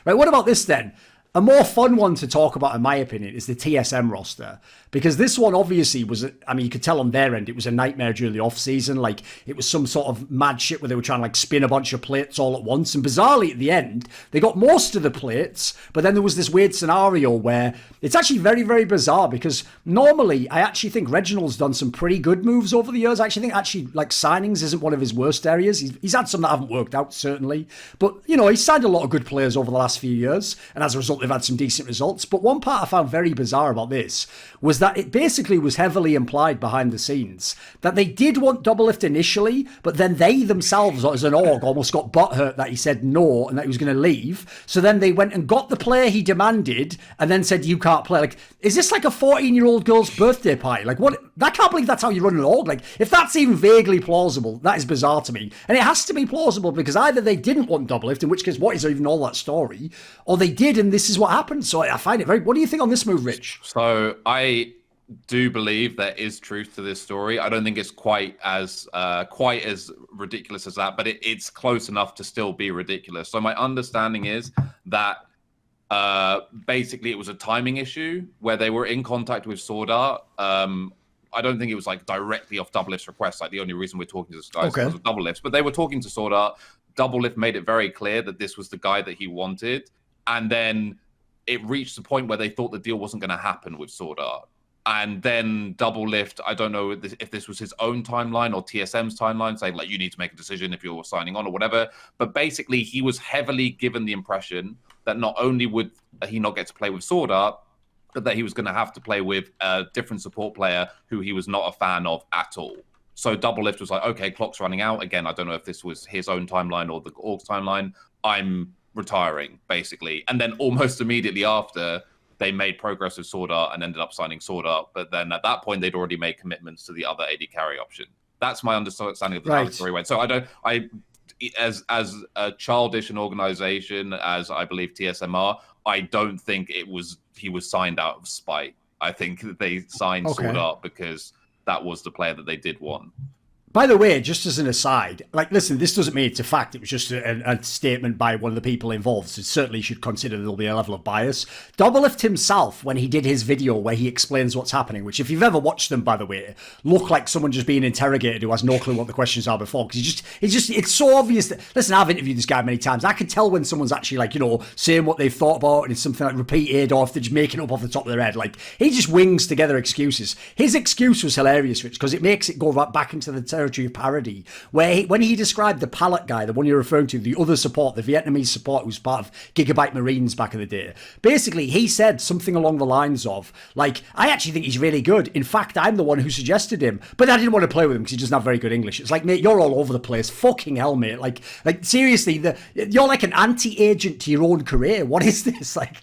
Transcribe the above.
Right, what about this then? A more fun one to talk about, in my opinion, is the TSM roster. Because this one obviously was, I mean, you could tell on their end, it was a nightmare during the off-season. Like, it was some sort of mad shit where they were trying to, like, spin a bunch of plates all at once. And bizarrely, at the end, they got most of the plates, but then there was this weird scenario where it's actually very, very bizarre because normally, I actually think Reginald's done some pretty good moves over the years. I actually think, like, signings isn't one of his worst areas. He's had some that haven't worked out, certainly. But, you know, he's signed a lot of good players over the last few years. And as a result, they've had some decent results. But one part I found very bizarre about this was that it basically was heavily implied behind the scenes that they did want Doublelift initially, but then they themselves as an org almost got butthurt that he said no and that he was going to leave. So then they went and got the player he demanded and then said, you can't play. Like, is this like a 14-year-old girl's birthday party? Like, what? I can't believe that's how you run an org. Like, if that's even vaguely plausible, that is bizarre to me. And it has to be plausible because either they didn't want Doublelift, in which case, what is even all that story? Or they did and this is what happened. So I find it very... What do you think on this move, Rich? So I do believe there is truth to this story. I don't think it's quite as ridiculous as that, but it's close enough to still be ridiculous. So my understanding is that basically it was a timing issue where they were in contact with Sword Art. I don't think it was like directly off Doublelift's request. Like the only reason we're talking to this guy is because of Doublelift, but they were talking to Sword Art. Doublelift made it very clear that this was the guy that he wanted, and then it reached the point where they thought the deal wasn't going to happen with Sword Art. And then Doublelift, I don't know if this was his own timeline or TSM's timeline, saying like, you need to make a decision if you're signing on or whatever. But basically, he was heavily given the impression that not only would he not get to play with Sword Art, but that he was going to have to play with a different support player who he was not a fan of at all. So Doublelift was like, okay, clock's running out. Again, I don't know if this was his own timeline or the org's timeline. I'm retiring, basically. And then almost immediately after, they made progress with Sword Art and ended up signing Sword Art. But then at that point, they'd already made commitments to the other AD carry option. That's my understanding of the how the story went. So as a childish an organization as I believe TSM are, I don't think he was signed out of spite. I think that they signed Sword Art because that was the player that they did want. By the way, just as an aside, like, listen, this doesn't mean it's a fact. It was just a statement by one of the people involved. So certainly you should consider there'll be a level of bias. Doublelift himself, when he did his video where he explains what's happening, which if you've ever watched them, by the way, look like someone just being interrogated who has no clue what the questions are before. Because it's so obvious that, listen, I've interviewed this guy many times. I can tell when someone's actually like, you know, saying what they've thought about and it's something like repeated or if they're just making it up off the top of their head. Like, he just wings together excuses. His excuse was hilarious, Rich, because it makes it go right back into the territory of parody, where when he described the pallet guy, the one you're referring to, the other support, the Vietnamese support who was part of Gigabyte Marines back in the day, basically he said something along the lines of, like, I actually think he's really good. In fact, I'm the one who suggested him, but I didn't want to play with him because he doesn't have very good English. It's like, mate, you're all over the place. Fucking hell, mate. Like seriously, you're like an anti-agent to your own career. What is this? Like,